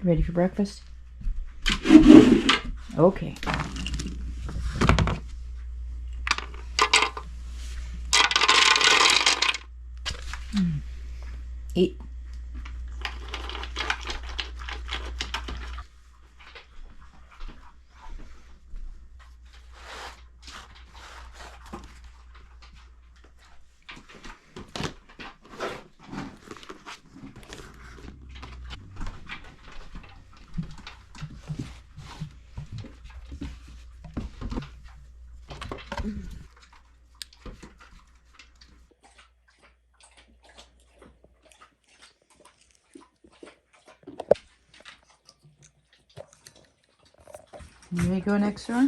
Ready for breakfast? Okay. Eat. You ready to go next door?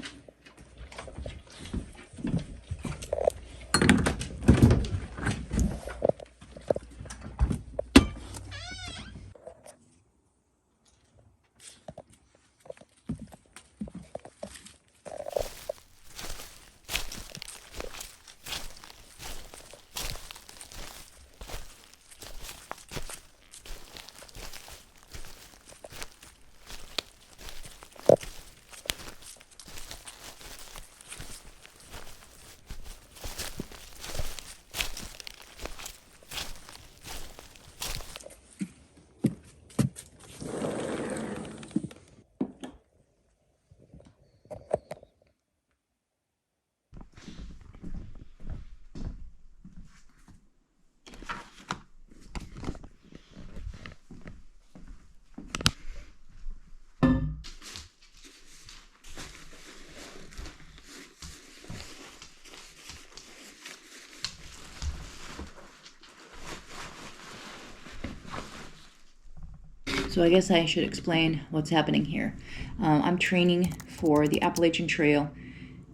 So I guess I should explain what's happening here. I'm training for the Appalachian Trail,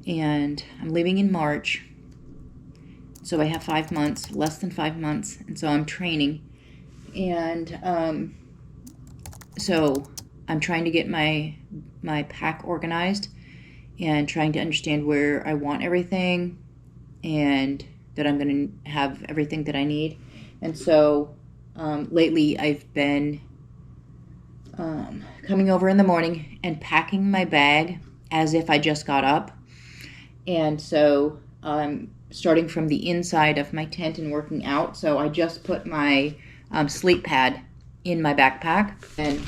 and I'm leaving in March. So I have 5 months, less than 5 months, and so I'm training. And so I'm trying to get my pack organized and trying to understand where I want everything and that I'm going to have everything that I need. And so lately I've been coming over in the morning and packing my bag as if I just got up. And so I'm starting from the inside of my tent and working out. So I just put my sleep pad in my backpack. And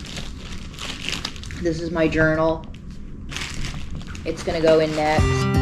this is my journal. It's going to go in next.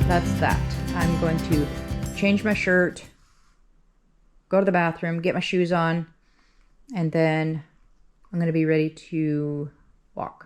That's that. I'm going to change my shirt, go to the bathroom, get my shoes on, and then I'm going to be ready to walk.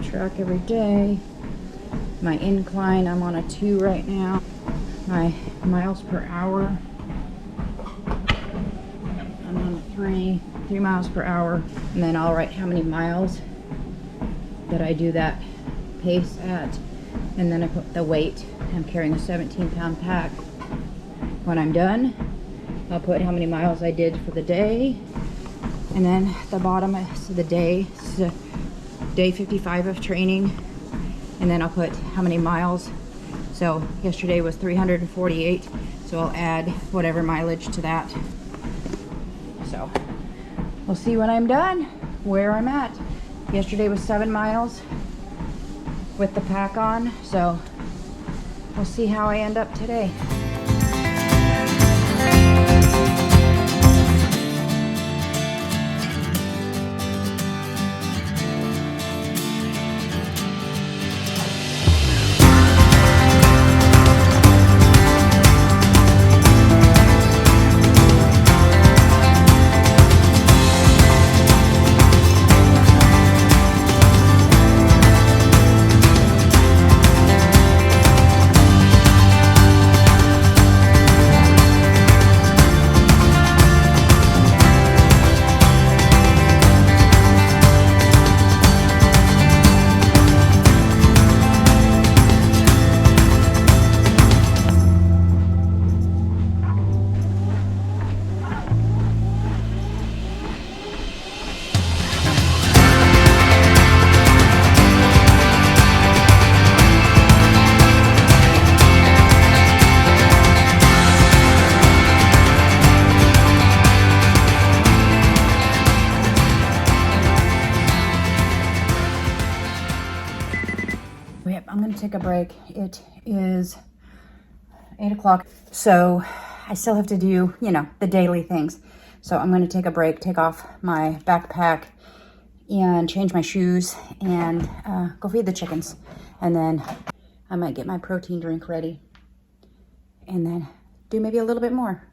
Track every day. My incline, I'm on a 2 right now. My miles per hour, I'm on a 3. 3 miles per hour, and then I'll write how many miles that I do that pace at, and then I put the weight. I'm carrying a 17-pound pack. When I'm done, I'll put how many miles I did for the day, and then at the bottom is the day, so day 55 of training, and then I'll put how many miles. So yesterday was 348, so I'll add whatever mileage to that. So we'll see when I'm done where I'm at. Yesterday was 7 miles with the pack on, so we'll see how I end up today. I'm going to take a break. It is 8 o'clock, so I still have to do, the daily things. So I'm going to take a break, take off my backpack, and change my shoes, and go feed the chickens. And then I might get my protein drink ready, and then do maybe a little bit more.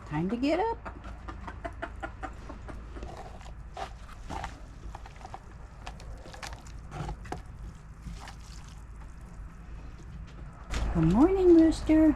Time to get up. Good morning, Rooster.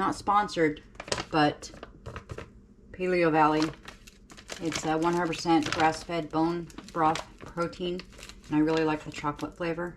not sponsored, but Paleo Valley. It's 100% grass-fed bone broth protein, and I really like the chocolate flavor.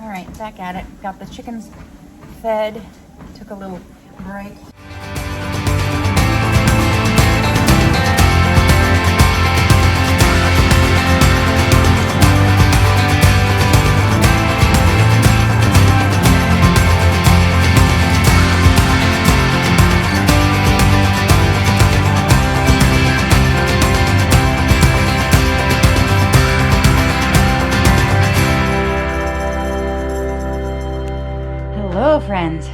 All right, back at it. Got the chickens fed. Took a little break. Hello, friends.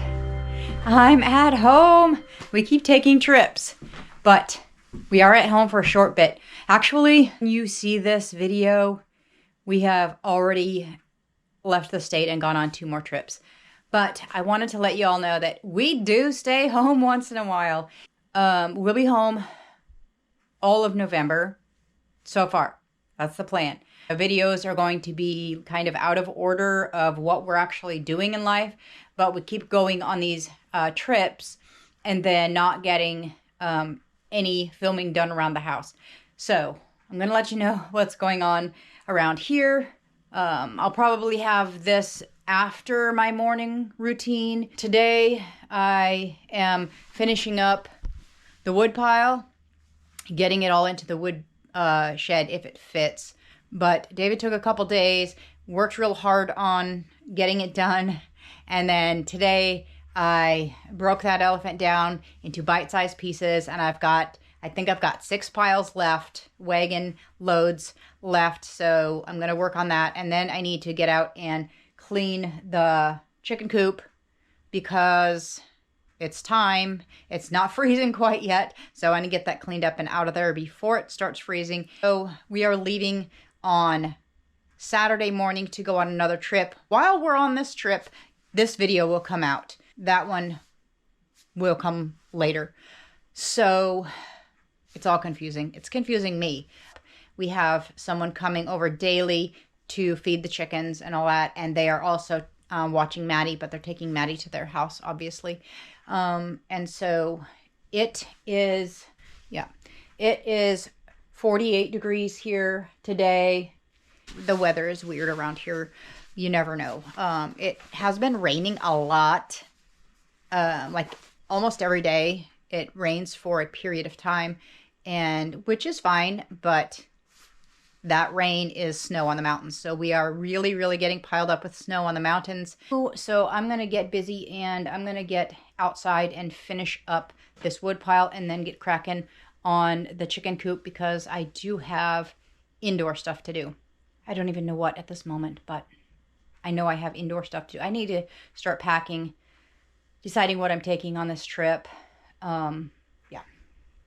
I'm at home. We keep taking trips, but we are at home for a short bit. Actually, when you see this video, we have already left the state and gone on 2 more trips. But I wanted to let you all know that we do stay home once in a while. We'll be home all of November so far. That's the plan. The videos are going to be kind of out of order of what we're actually doing in life, but we keep going on these trips and then not getting any filming done around the house. So I'm going to let you know what's going on around here. I'll probably have this after my morning routine. Today I am finishing up the wood pile, getting it all into the wood shed if it fits. But David took a couple days, worked real hard on getting it done. And then today I broke that elephant down into bite-sized pieces, and I think I've got 6 piles left, wagon loads left. So I'm going to work on that. And then I need to get out and clean the chicken coop because it's time. It's not freezing quite yet. So I need to get that cleaned up and out of there before it starts freezing. So we are leaving on Saturday morning to go on another trip. While we're on this trip, this video will come out. That one will come later. So it's all confusing. It's confusing me. We have someone coming over daily to feed the chickens and all that. And they are also watching Maddie, but they're taking Maddie to their house, obviously. And so it is 48 degrees here today. The weather is weird around here. You never know. It has been raining a lot. Like almost every day it rains for a period of time, and which is fine, but that rain is snow on the mountains. So we are really, really getting piled up with snow on the mountains. So I'm going to get busy and I'm going to get outside and finish up this wood pile and then get cracking on the chicken coop because I do have indoor stuff to do. I don't even know what at this moment, but I know I have indoor stuff to do. I need to start packing, deciding what I'm taking on this trip. Yeah.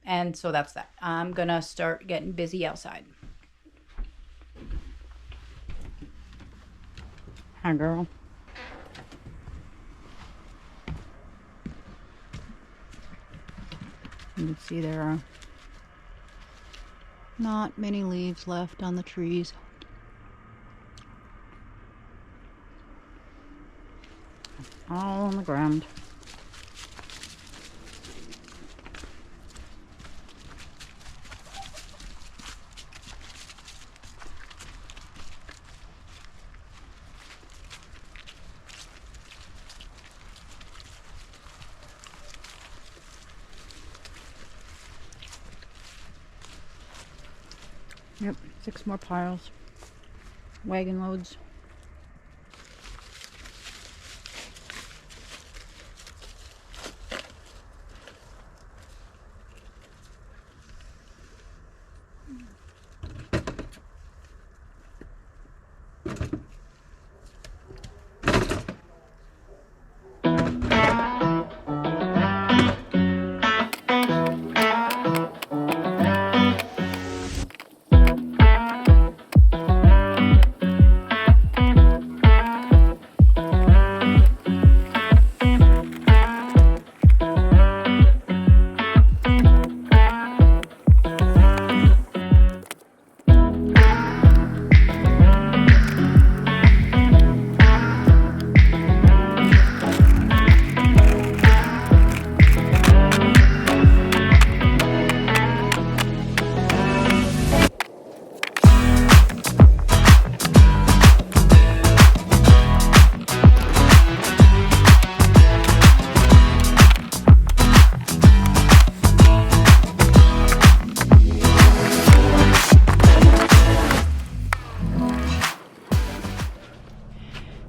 And so that's that. I'm going to start getting busy outside. Hi, girl. You can see there are not many leaves left on the trees. All on the ground. Yep, 6 more piles. Wagon loads.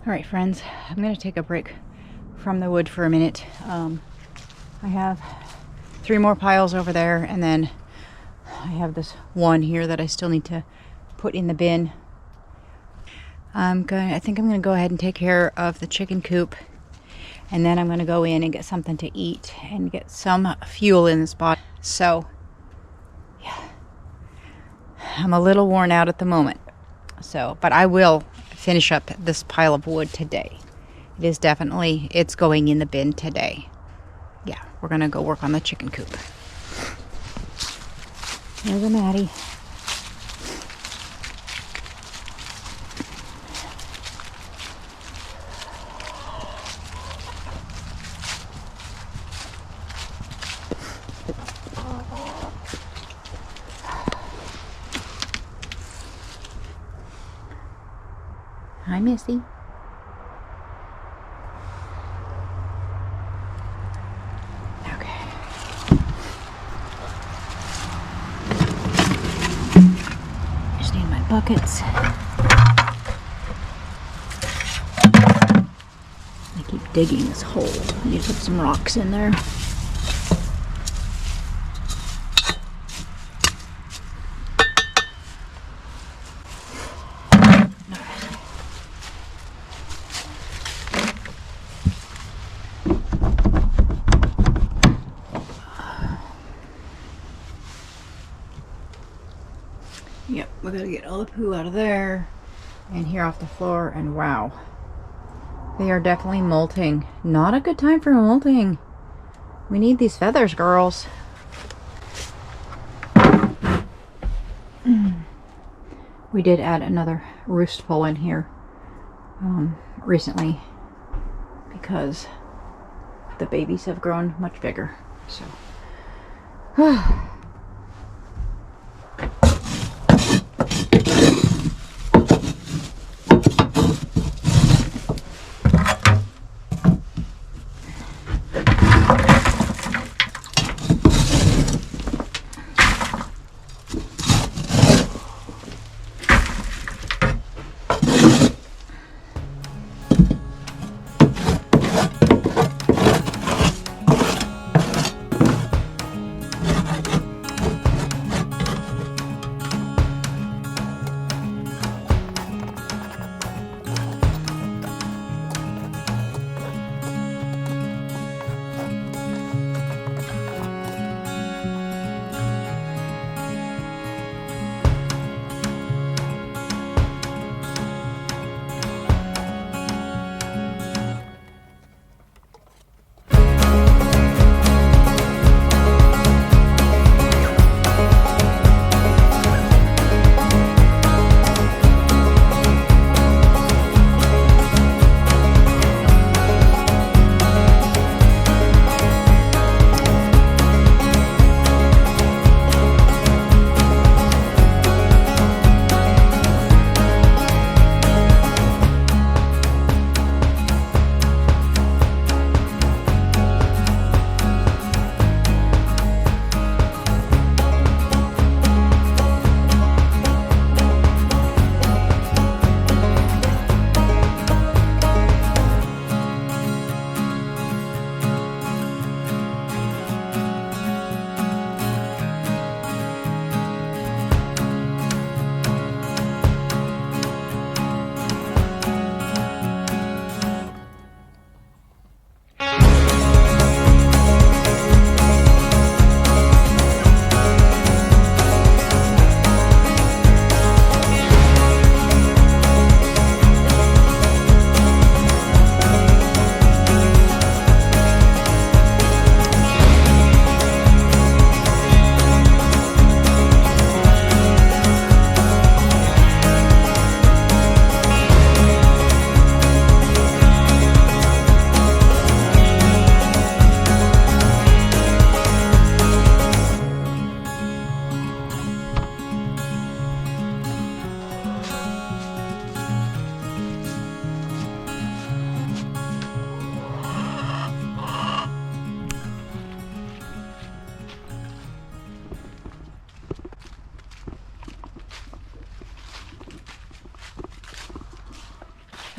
All right, friends, I'm going to take a break from the wood for a minute. I have 3 more piles over there, and then I have this one here that I still need to put in the bin. I think I'm going to go ahead and take care of the chicken coop, and then I'm going to go in and get something to eat and get some fuel in this body. So, yeah, I'm a little worn out at the moment. So, but I will finish up this pile of wood today. It is definitely, it's going in the bin today. Yeah, we're going to go work on the chicken coop. There's a Maddie. Hi, Missy. Okay. Just need my buckets. I keep digging this hole. I need to put some rocks in there. Yep, we gotta get all the poo out of there and here off the floor, and wow. They are definitely molting. Not a good time for molting. We need these feathers, girls. We did add another roost pole in here recently because the babies have grown much bigger. So.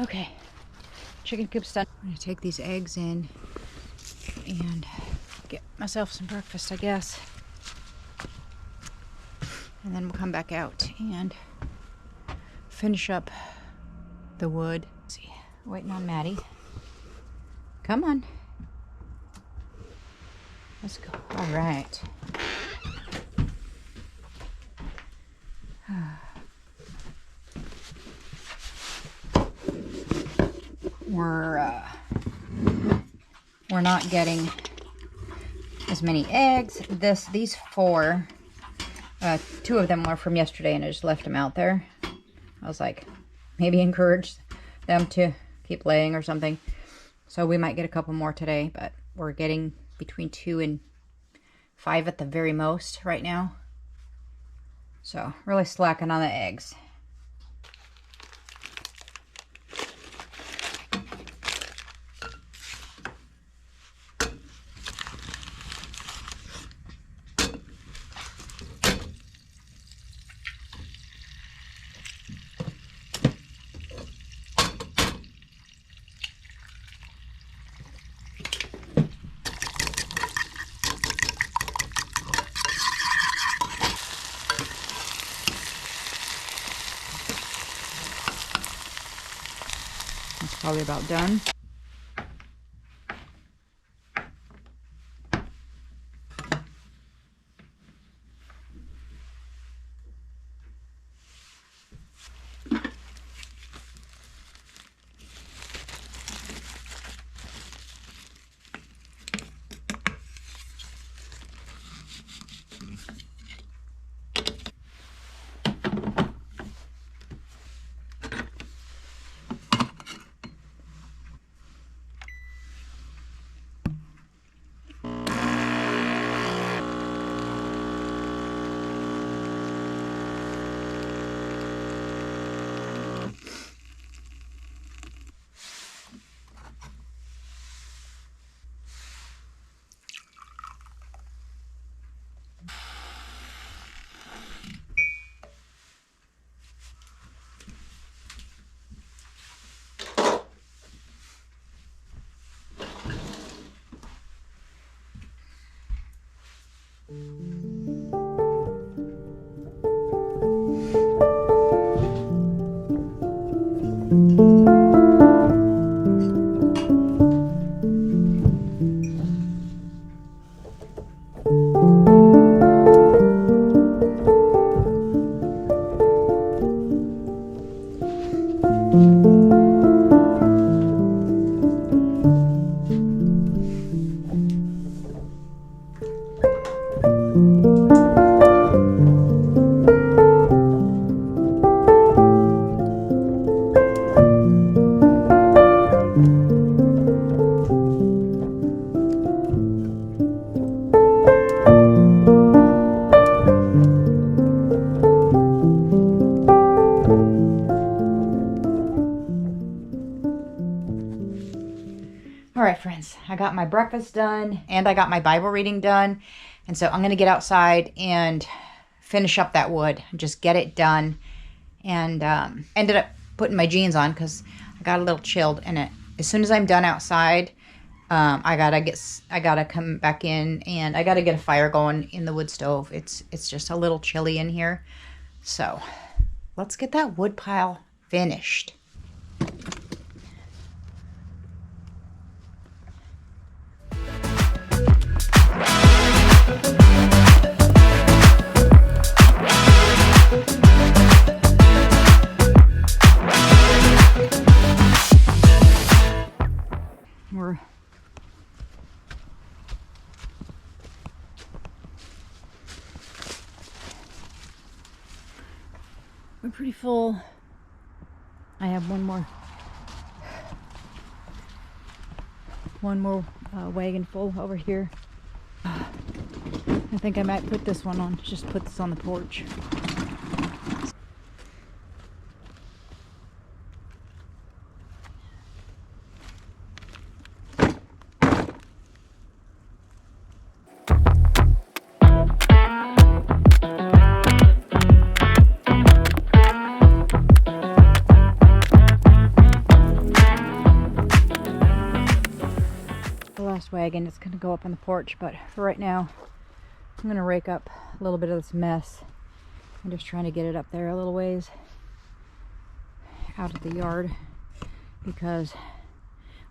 Okay, chicken coop's done. I'm gonna take these eggs in and get myself some breakfast, I guess. And then we'll come back out and finish up the wood. Let's see, waiting on Maddie. Come on. Let's go. All right. We're not getting as many eggs. These 4, 2 of them were from yesterday, and I just left them out there. I was like, maybe encourage them to keep laying or something. So we might get a couple more today, but we're getting between 2 and 5 at the very most right now. So really slacking on the eggs. Probably about done. All right, friends, I got my breakfast done and I got my Bible reading done. And so I'm going to get outside and finish up that wood, just get it done. And ended up putting my jeans on because I got a little chilled. And as soon as I'm done outside, I gotta come back in and I gotta get a fire going in the wood stove. It's just a little chilly in here. So let's get that wood pile finished. We're pretty full. I have one more wagon full over here. I think I might put this one on, just put this on the porch. this wagon. It's going to go up on the porch, but for right now, I'm going to rake up a little bit of this mess. I'm just trying to get it up there a little ways out of the yard, because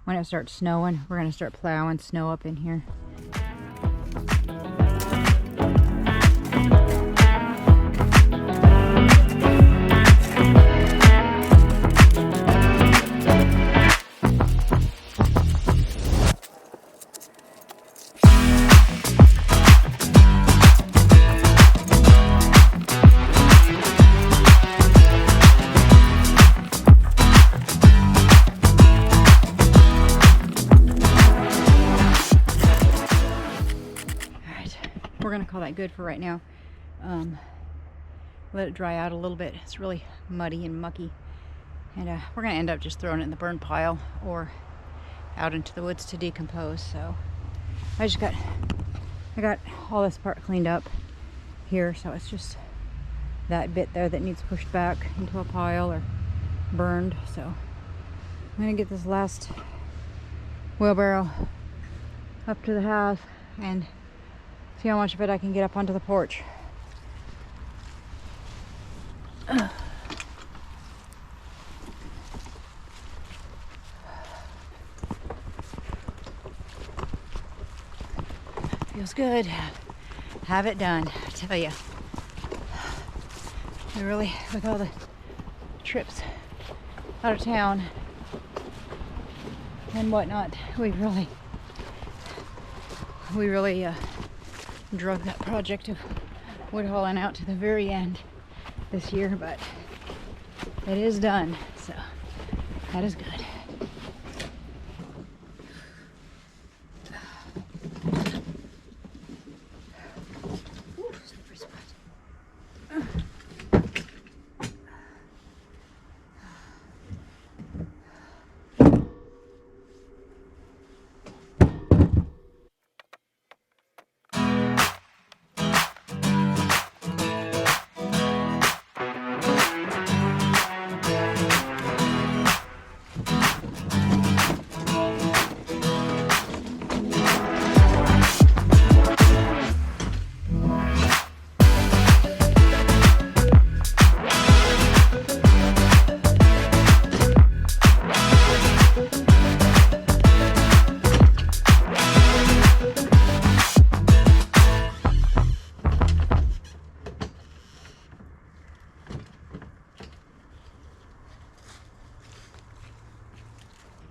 when it starts snowing, we're going to start plowing snow up in here. We're gonna call that good for right now. Let it dry out a little bit. It's really muddy and mucky, and we're gonna end up just throwing it in the burn pile or out into the woods to decompose. So I got all this part cleaned up here, so it's just that bit there that needs pushed back into a pile or burned. So I'm gonna get this last wheelbarrow up to the house and see how much of it I can get up onto the porch. Feels good. Have it done, I tell you. We really, with all the trips out of town and whatnot, we really drug that project of wood hauling out to the very end this year, but it is done, so that is good. Ooh, slippery spot.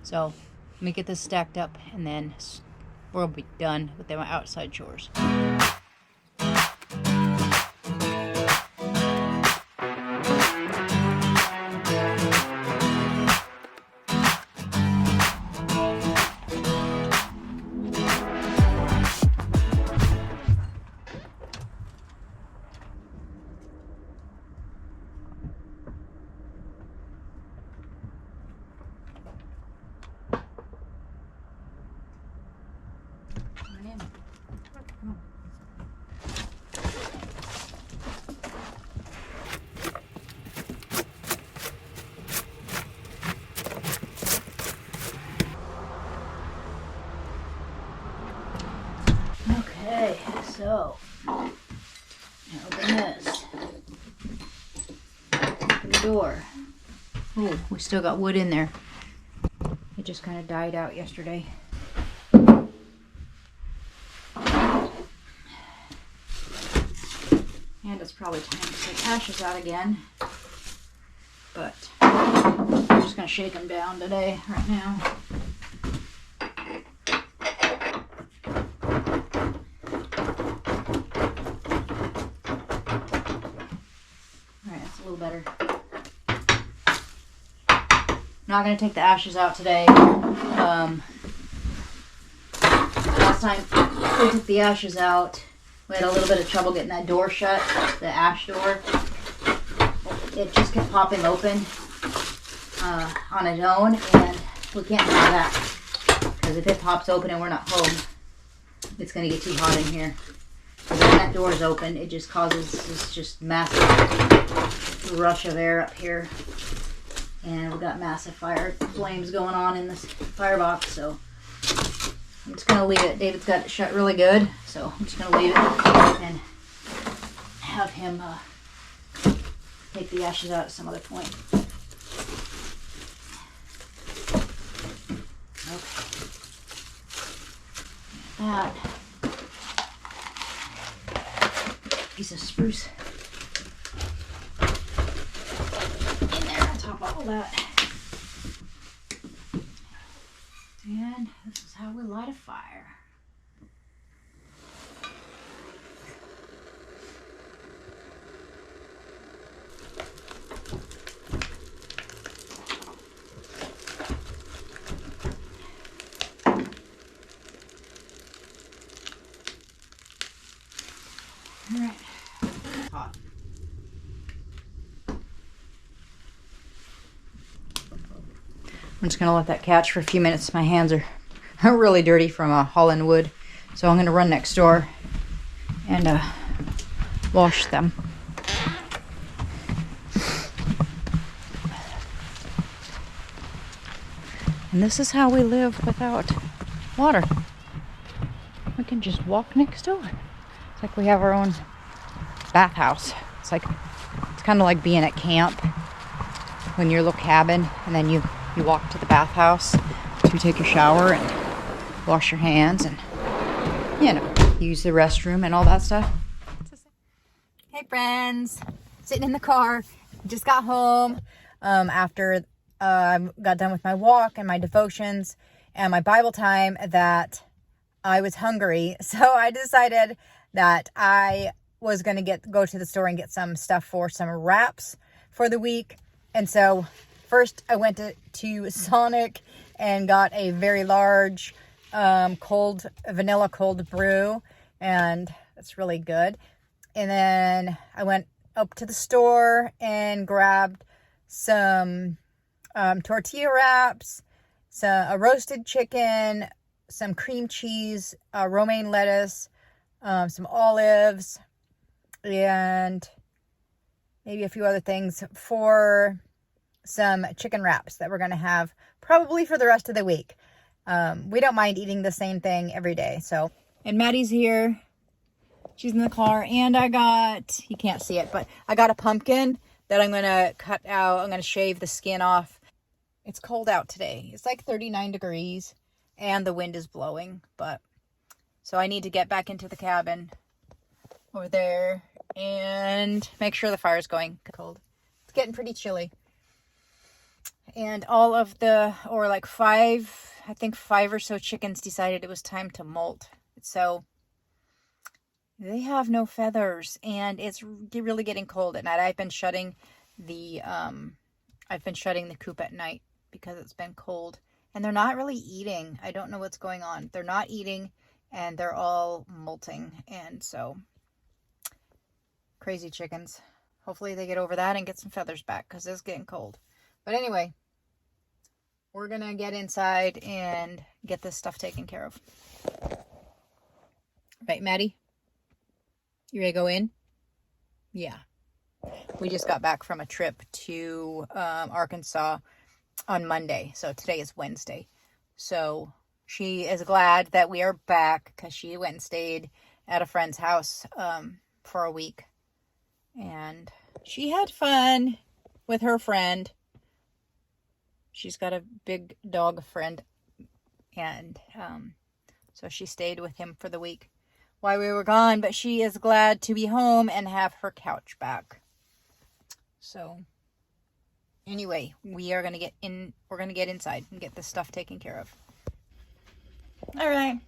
So let me get this stacked up, and then we'll be done with my outside chores. Okay, so now open this. Open the door. Oh, we still got wood in there. It just kind of died out yesterday. And it's probably time to take ashes out again. But I'm just going to shake them down today, right now. Alright, that's a little better. I'm not going to take the ashes out today. Last time we took the ashes out, we had a little bit of trouble getting that door shut, the ash door. It just kept popping open on its own, and we can't have that. Because if it pops open and we're not home, it's going to get too hot in here. When that door is open, it just causes this just massive rush of air up here. And we've got massive fire flames going on in this firebox, so I'm just gonna leave it. David's got it shut really good, so I'm just gonna leave it and have him take the ashes out at some other point. Okay. That piece of spruce in there on top of all that. And this is how we light a fire. All right. Hot. I'm just going to let that catch for a few minutes. My hands are really dirty from hauling wood. So I'm going to run next door and wash them. And this is how we live without water. We can just walk next door. It's like we have our own bathhouse. It's kind of like being at camp when you're a little cabin and then you walk to the bathhouse to take your shower and wash your hands and, you know, use the restroom and all that stuff. Hey friends, sitting in the car. Just got home after I got done with my walk and my devotions and my Bible time that I was hungry. So I decided that I was going to go to the store and get some stuff for some wraps for the week. And so first I went to Sonic and got a very large vanilla cold brew, and it's really good. And then I went up to the store and grabbed some tortilla wraps, a roasted chicken, some cream cheese, romaine lettuce, some olives, and maybe a few other things for some chicken wraps that we're going to have probably for the rest of the week. We don't mind eating the same thing every day. So, and Maddie's here. She's in the car, and I got, you can't see it, but I got a pumpkin that I'm going to cut out. I'm going to shave the skin off. It's cold out today. It's like 39 degrees and the wind is blowing, but so I need to get back into the cabin over there and make sure the fire's going. Cold. It's getting pretty chilly. And all of the, or like I think five or so chickens decided it was time to molt. So they have no feathers and it's really getting cold at night. I've been shutting the coop at night because it's been cold, and they're not really eating. I don't know what's going on. They're not eating and they're all molting. And so crazy chickens. Hopefully they get over that and get some feathers back because it's getting cold. But anyway, we're going to get inside and get this stuff taken care of. Right, Maddie? You ready to go in? Yeah. We just got back from a trip to Arkansas on Monday. So today is Wednesday. So she is glad that we are back because she went and stayed at a friend's house for a week. And she had fun with her friend. She's got a big dog friend. And so she stayed with him for the week while we were gone. But she is glad to be home and have her couch back. So anyway, we're going to get inside and get this stuff taken care of. All right.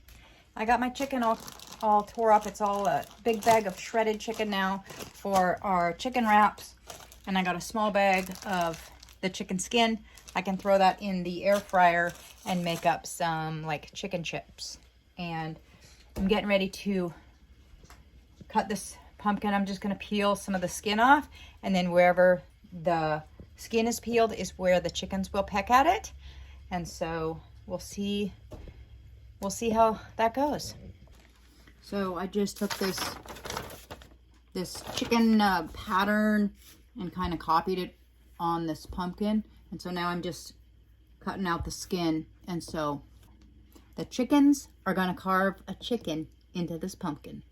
I got my chicken all tore up. It's all a big bag of shredded chicken now for our chicken wraps. And I got a small bag of the chicken skin. I can throw that in the air fryer and make up some like chicken chips. And I'm getting ready to cut this pumpkin. I'm just going to peel some of the skin off, and then wherever the skin is peeled is where the chickens will peck at it. And so we'll see how that goes. So I just took this chicken pattern and kind of copied it on this pumpkin. And so now I'm just cutting out the skin. And so The chickens are going to carve a chicken into this pumpkin.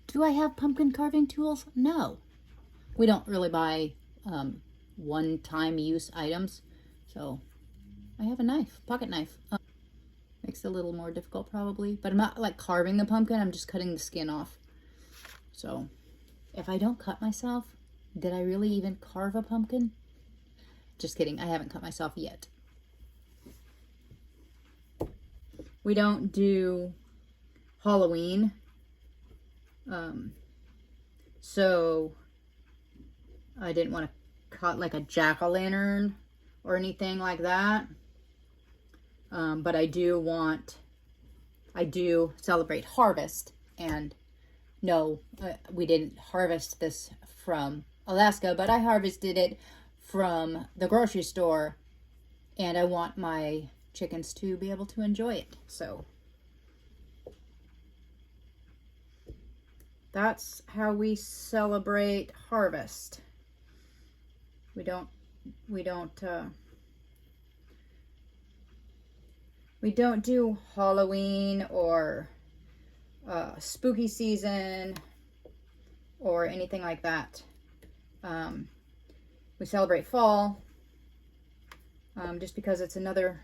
Do I have pumpkin carving tools? No. We don't really buy one-time use items. So I have a knife, pocket knife. Makes it a little more difficult probably, but I'm not like carving the pumpkin, I'm just cutting the skin off. So if I don't cut myself, did I really even carve a pumpkin? Just kidding, I haven't cut myself yet. We don't do Halloween. So I didn't want to cut like a jack-o'-lantern or anything like that. But I do celebrate harvest, and no, we didn't harvest this from Alaska, but I harvested it from the grocery store, and I want my chickens to be able to enjoy it. So that's how we celebrate harvest. We don't do Halloween or spooky season or anything like that. We celebrate fall just because it's another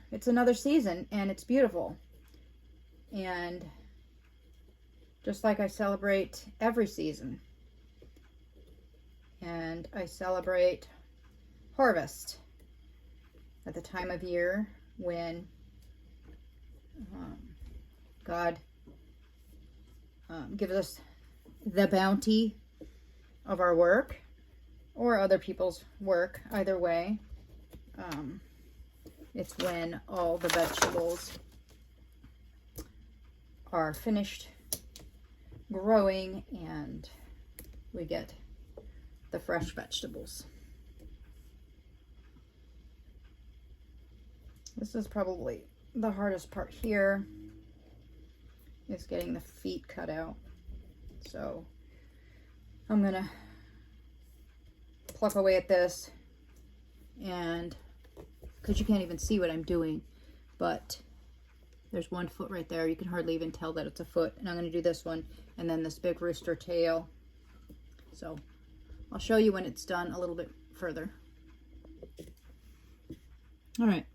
season and it's beautiful. And just like I celebrate every season. And I celebrate harvest at the time of year when God gives us the bounty of our work or other people's work. Either way, it's when all the vegetables are finished growing and we get the fresh vegetables. This is probably the hardest part here, is getting the feet cut out. So I'm gonna pluck away at this, and because you can't even see what I'm doing, but there's one foot right there. You can hardly even tell that it's a foot. And I'm gonna do this one and then this big rooster tail. So I'll show you when it's done a little bit further. All right,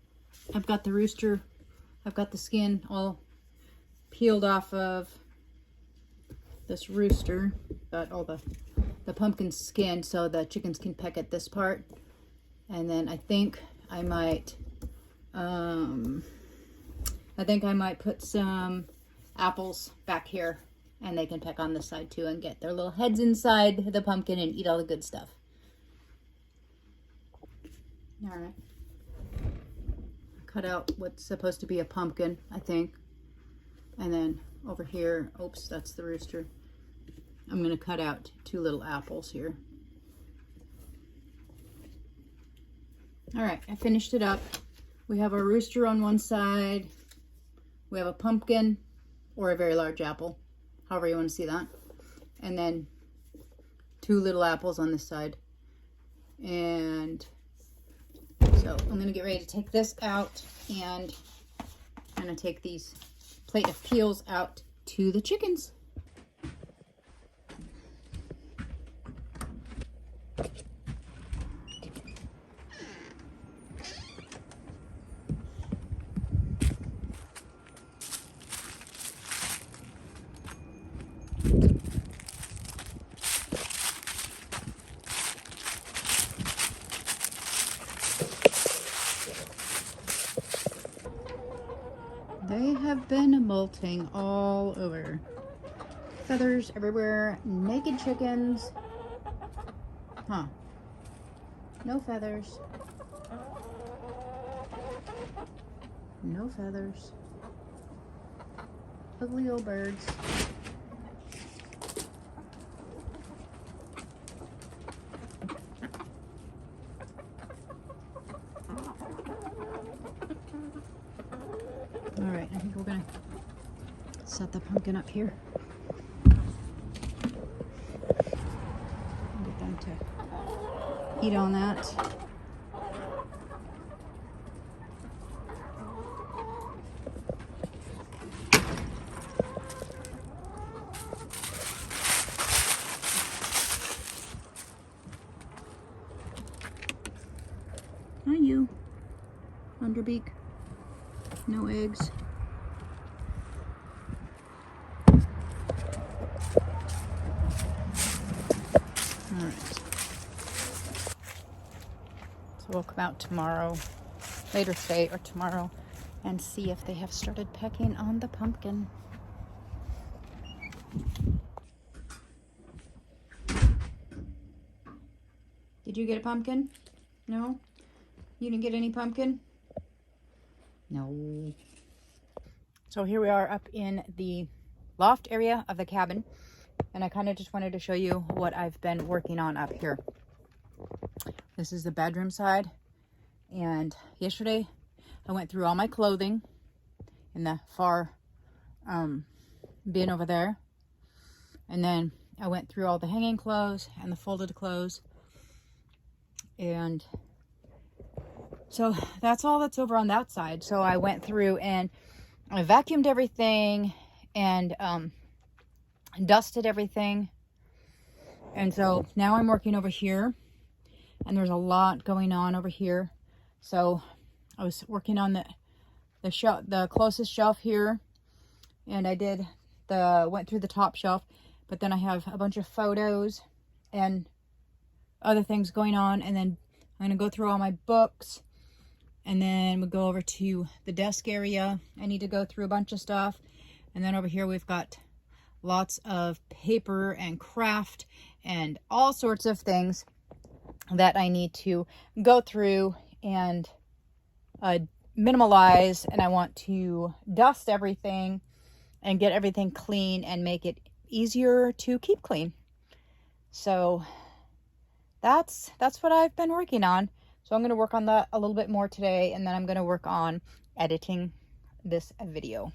I've got the rooster, I've got the skin all peeled off of this rooster. Got all the pumpkin skin so the chickens can peck at this part. And then I think I might put some apples back here, and they can peck on this side too and get their little heads inside the pumpkin and eat all the good stuff. All right. Cut out what's supposed to be a pumpkin, I think. And then over here, oops, that's the rooster. I'm going to cut out 2 little apples here. All right, I finished it up. We have a rooster on one side. We have a pumpkin or a very large apple, however you want to see that. And then 2 little apples on this side. And so I'm going to get ready to take this out, and I'm going to take these plate of peels out to the chickens. They have been molting all over. Feathers everywhere, naked chickens. Huh. No feathers. No feathers. Ugly old birds. All right, I think we're gonna set the pumpkin up here. eat on that. Hi, you. Underbeak. No eggs. Alright. So we'll come out tomorrow, later today or tomorrow, and see if they have started pecking on the pumpkin. Did you get a pumpkin? No? You didn't get any pumpkin? No. So here we are up in the loft area of the cabin, and I kind of just wanted to show you what I've been working on up here. This is the bedroom side, and yesterday I went through all my clothing in the far bin over there, and then I went through all the hanging clothes and the folded clothes, and so that's all that's over on that side. So I went through and I vacuumed everything and dusted everything, and so now I'm working over here, and there's a lot going on over here. So I was working on the shelf, the closest shelf here, and I did went through the top shelf, but then I have a bunch of photos and other things going on, and then I'm going to go through all my books, and then we'll go over to the desk area. I need to go through a bunch of stuff, and then over here we've got lots of paper and craft and all sorts of things that I need to go through and minimalize, and I want to dust everything and get everything clean and make it easier to keep clean. So that's what I've been working on. So I'm going to work on that a little bit more today, and then I'm going to work on editing this video.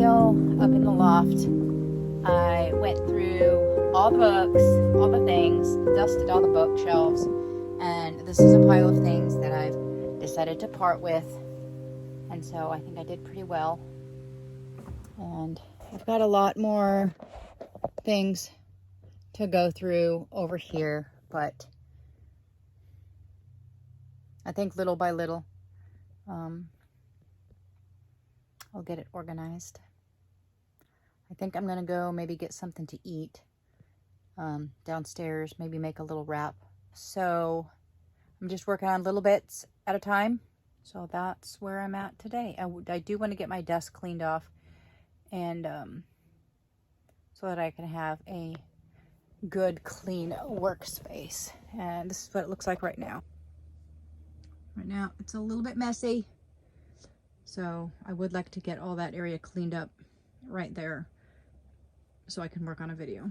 still up in the loft. I went through all the books, all the things, dusted all the bookshelves, and this is a pile of things that I've decided to part with. And so I think I did pretty well. And I've got a lot more things to go through over here, but I think little by little, I'll get it organized. I think I'm gonna go maybe get something to eat downstairs, maybe make a little wrap. So I'm just working on little bits at a time. So that's where I'm at today. I do want to get my desk cleaned off, and so that I can have a good, clean workspace. And this is what it looks like right now. Right now, it's a little bit messy. So I would like to get all that area cleaned up right there so I can work on a video.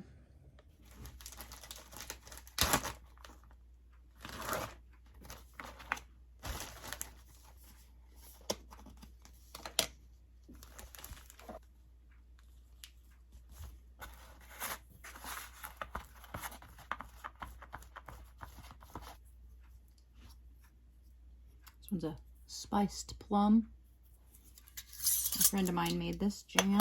This one's a spiced plum. A friend of mine made this jam.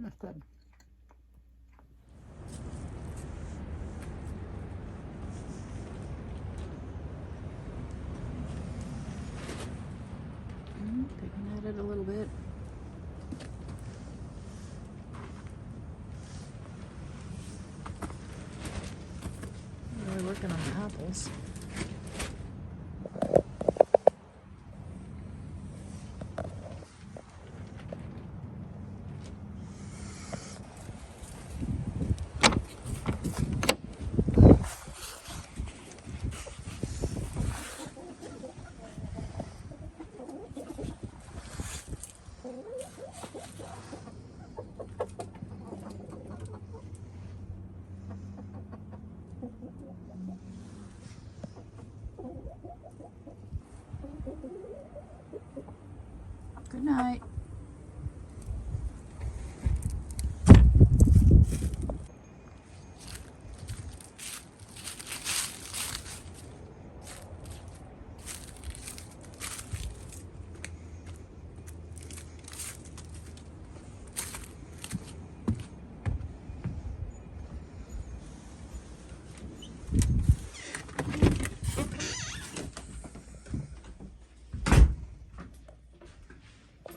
That's good. Picking at it a little bit. Really working on the apples. Good night.